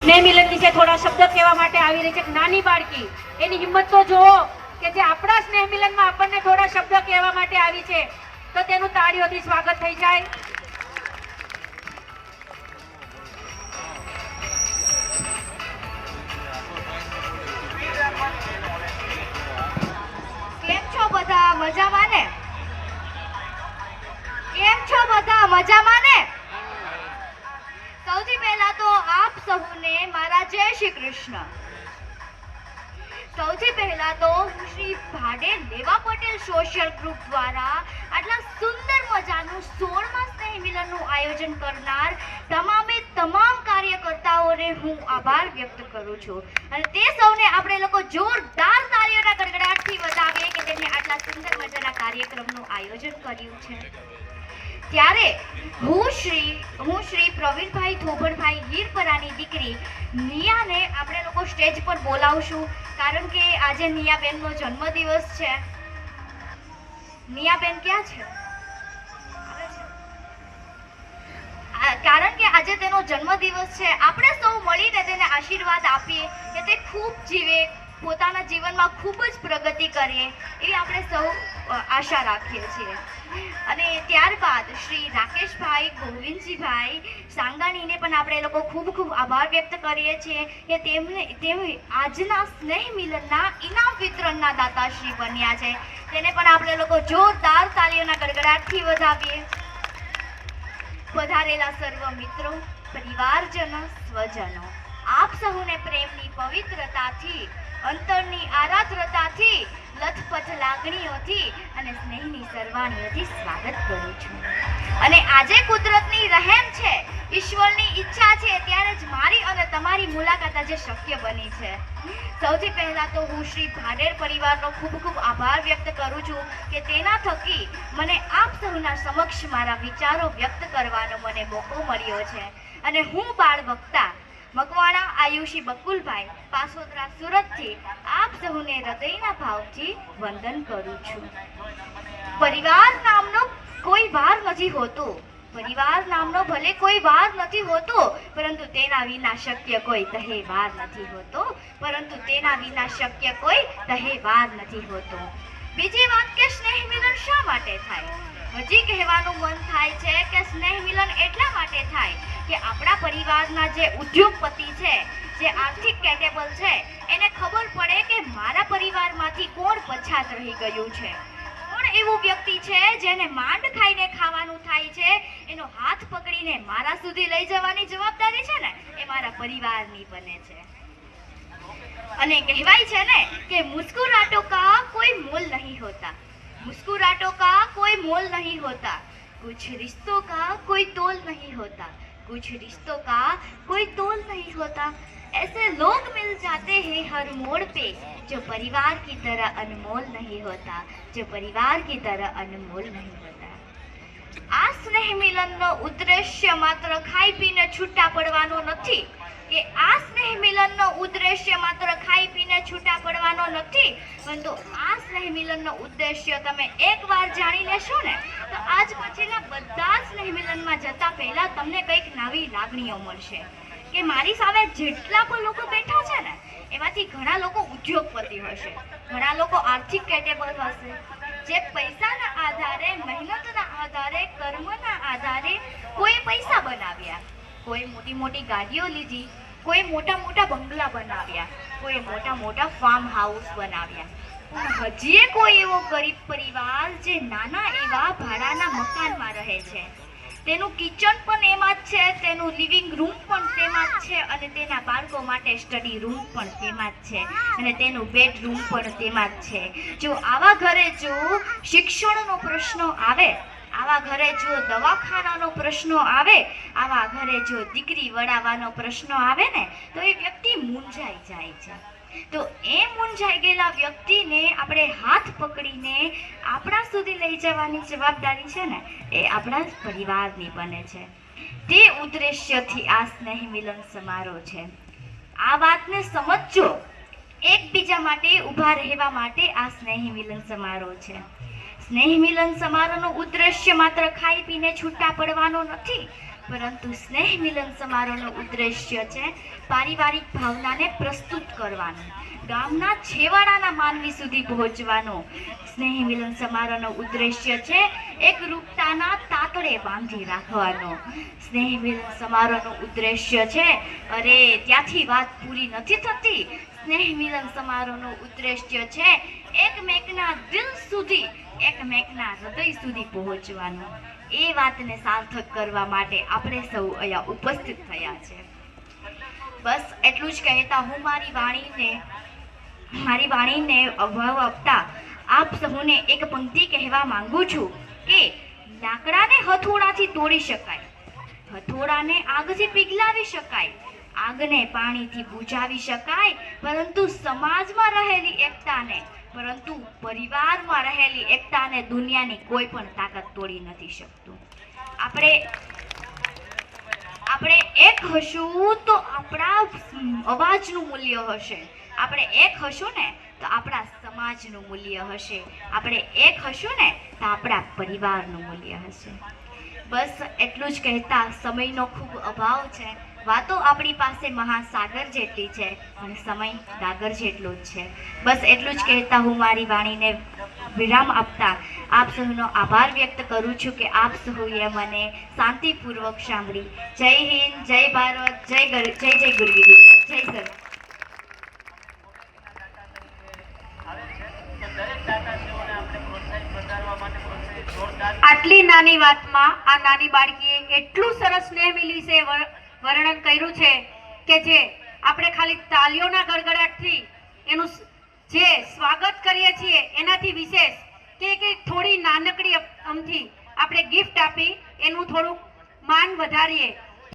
સ્નેહ મિલન વિશે થોડા શબ્દ કહેવા માટે આવી રહી છે નાની બાળકી. એની હિંમત તો જુઓ કે જે આપણા સ્નેહ મિલનમાં આપણને થોડા શબ્દ કહેવા માટે આવી છે, તો તેનું તાળીઓથી સ્વાગત થઈ જાય. કેમ છો બધા? મજામાં ને? કેમ છો બધા? મજામાં ને? સૌથી પહેલા તો આપ સૌને મારા જય શ્રી કૃષ્ણ. સૌથી પહેલા તો હું શ્રી ભાડેર લેવા પટેલ સોશિયલ ગ્રુપ દ્વારા આટલા સુંદર મજાનું 16મા સ્નેહ મિલનનું આયોજન કરનાર તમામ કાર્યકર્તાઓને હું આભાર વ્યક્ત કરું છું. અને તે સૌને આપણે લોકો જોરદાર તાળીઓના ગડગડાટથી વધાવીએ કે તેમણે આટલા સુંદર મજાના કાર્યક્રમનું આયોજન કર્યું છે. ત્યારે હું શ્રી પ્રવીણભાઈ ધોબણભાઈ હીરપરાની દીકરી નિયાને આપણે લોકો સ્ટેજ પર બોલાવશું, કારણ કે આજે નિયાબેનનો જન્મદિવસ છે. નિયાબેન ક્યાં છે? કારણ કે આજે તેનો જન્મદિવસ છે. આપણે સૌ મળીને તેને આશીર્વાદ આપીએ કે તે ખૂબ જીવે, પોતાના જીવનમાં ખૂબ જ પ્રગતિ કરીએ એવી આપણે સૌ આશા રાખીએ છીએ. અને ત્યારબાદ શ્રી રાકેશભાઈ ગોવિંદજીભાઈ સાંગાણીને પણ આપણે લોકો ખૂબ આભાર વ્યક્ત કરીએ છીએ કે તેમને આજના સ્નેહ મિલનના ઇનામ વિતરણના દાતાશ્રી બન્યા છે. તેને પણ આપણે લોકો જોરદાર તાળીઓના ગડગડાટથી વધાવીએ. પધારેલા સર્વ મિત્રો, પરિવારજનો, સ્વજનો, આપ સૌને પ્રેમની પવિત્રતાથી, અંતરની આરાધ્રતાથી, લથપથ લાગણીઓથી અને સ્નેહની સરવાણીઓથી સ્વાગત કરું છું. અને આજે કુદરતની રહેમ છે, ઈશ્વરની ઈચ્છા છે, ત્યારે જ મારી અને તમારી મુલાકાત આજે શક્ય બની છે. સૌથી પહેલા તો હું શ્રી ભાડેર પરિવારનો ખૂબ આભાર વ્યક્ત કરું છું કે તેના થકી મને આપ સૌના સમક્ષ મારા વિચારો વ્યક્ત કરવાનો મને મોકો મળ્યો છે. અને હું બાળ વક્તા મકવાણા આયુષી બકુલભાઈ પાસોદરા સુરતથી આપ સૌને હૃદયના ભાવથી વંદન કરું છું. પરિવાર નામનો કોઈ વાર નથી હોતો, પરિવાર નામનો ભલે કોઈ વાર નથી હોતો, પરંતુ તેના વિના શક્ય કોઈ તહેવાર નથી હોતો, પરંતુ તેના વિના શક્ય કોઈ તહેવાર નથી હોતો. બીજી વાત કે સ્નેહ મિલન શા માટે થાય? હજી કહેવાનું મન થાય છે કે સ્નેહ મિલન એટલા માટે થાય કે આપણા પરિવારના જે ઉદ્યોગપતિ છે, જે આર્થિક કેટેબલ છે, એને ખબર પડે કે મારા પરિવારમાંથી કોણ પછાત રહી ગયું છે, કોણ એવું વ્યક્તિ છે જેને માંડ ખાઈને ખાવાનું થાય છે, એનો હાથ પકડીને મારા સુધી લઈ જવાની જવાબદારી છે ને એ મારા પરિવારની બને છે. અને કહેવાય છે ને કે મુસ્કુરાટો કા કોઈ મોલ નહીં હોતા, मुस्कुराहटों का कोई मोल नहीं होता, कुछ रिश्तों का कोई तोल नहीं होता, कुछ रिश्तों का कोई तोल नहीं होता. ऐसे लोग मिल जाते हैं हर मोड़ पे जो परिवार की तरह अनमोल नहीं होता, जो परिवार की तरह अनमोल नहीं होता. આ સ્નેહ મિલનનો ઉદ્દેશ્ય માત્ર ખાઈ પીને છૂટા પડવાનો નથી, કે આ સ્નેહ મિલનનો ઉદ્દેશ્ય માત્ર ખાઈ પીને છૂટા પડવાનો નથી, પરંતુ આ સ્નેહ મિલનનો ઉદ્દેશ્ય તમે એકવાર જાણી લેશો ને તો આજ પછીના બધા સ્નેહ મિલનમાં જતા પહેલા તમને કંઈક નવી લાગણીઓ મળશે. કે મારી સામે જેટલા પણ લોકો બેઠા છે ને એમાંથી ઘણા લોકો ઉદ્યોગપતિ હશે, ઘણા લોકો આર્થિક કેટેબલ હશે, જે પૈસાના આધારે, મહેનતના આધારે, કર્મના આધારે કોઈ પૈસા બનાવ્યા, કોઈ મોટી ગાડીઓ લીધી, કોઈ મોટા બંગલા બનાવ્યા, કોઈ મોટા ફાર્મ હાઉસ બનાવ્યા. હજી કોઈ એવો ગરીબ પરિવાર જે નાના એવા ભાડાના મકાનમાં રહે છે, તેનું કિચન પણ એમાં જ છે, તેનું લિવિંગ રૂમ પણ તેમાં જ છે, અને તેના બાળકો માટે સ્ટડી રૂમ પણ તેમાં જ છે, અને તેનું બેડરૂમ પણ તેમાં જ છે. જો આવા ઘરે જો શિક્ષણનો પ્રશ્ન આવે, આવા ઘરે જો દવાખાનાનો પ્રશ્ન આવે, આવા ઘરે જો દીકરી વડાવવાનો પ્રશ્ન આવે ને તો એ વ્યક્તિ મૂંઝાઈ જાય છે. તો એ મૂંઝાઈ ગયેલા વ્યક્તિને આપણે હાથ પકડીને આપણા સુધી લઈ જવાની જવાબદારી છે ને એ આપણા પરિવારની બને છે. તે ઉદ્દેશ્યથી આ સ્નેહ મિલન સમારોહ છે. આ વાતને સમજજો, એકબીજા માટે ઊભા રહેવા માટે આ સ્નેહ મિલન સમારોહ છે. સ્નેહ મિલન સમારોહનો ઉદ્દેશ્ય માત્ર ખાઈ પીને છૂટા પડવાનો નથી, પરંતુ સ્નેહ મિલન સમારોહનો ઉદ્દેશ્ય છે પારિવારિક ભાવનાને પ્રસ્તુત કરવાનું, ગામના છેવાડાના માનવી સુધી પહોંચવાનું. સ્નેહ મિલન સમારોહનો ઉદ્દેશ્ય છે એકરૂપતાના તાતડે બાંધી રાખવાનો. સ્નેહ મિલન સમારોહનો ઉદ્દેશ્ય છે, અરે ત્યાંથી વાત પૂરી નથી થતી. સ્નેહ મિલન સમારોહનો ઉદ્દેશ્ય છે એકમેકના દિલ સુધી, એકમેકના હૃદય સુધી પહોંચવાનું. એ વાતને સાર્થક કરવા માટે આપણે સૌ અહીંયા ઉપસ્થિત થયા છે. બસ એટલું જ કહેતા હું મારી વાણીને અભાવ આપતા આપ સૌને એક પંક્તિ કહેવા માંગુ છું કે લાકડાને હથોડાથી તોડી શકાય, હથોડાને આગથી પીગલાવી શકાય, આગને પાણીથી બુઝાવી શકાય, પરંતુ સમાજમાં રહેલી એકતાને, પરંતુ પરિવારમાં રહેલી એકતાને દુનિયાની કોઈ પણ તાકાત તોડી નથી શકતું. આપણે એક હશું તો આપણા અવાજનું મૂલ્ય હશે. આપણે એક હશું ને તો આપણા સમાજનું મૂલ્ય હશે. આપણે એક હશું ને તો આપણા પરિવારનું મૂલ્ય હશે. બસ એટલું જ કહેતા સમયનો ખૂબ અભાવ છે. વાતો આપણી પાસે મહાસાગર જેટલી છે અને સમય ગાગર જેટલો જ છે. બસ એટલું જ કહેતા હું મારી વાણીને વિરામ આપતા આપ સૌનો આભાર વ્યક્ત કરું છું કે આપ સૌએ મને શાંતિપૂર્વક સાંભળી. જય હિન્દ, જય ભારત, જય જય ગુરવી ગુજરાત, જય સર. આટલી નાની વાતમાં આ નાની બાળકીએ એટલું સરસ સ્નેહ મિલન વિશે વર્ણન કર્યું છે કે જે આપણે ખાલી તાલીઓના ગડગડાટથી એનું જે સ્વાગત કરીએ છીએ એનાથી વિશેષ કે થોડી નાનકડી અમથી આપણે ગિફ્ટ આપી એનું થોડુંક માન વધારીએ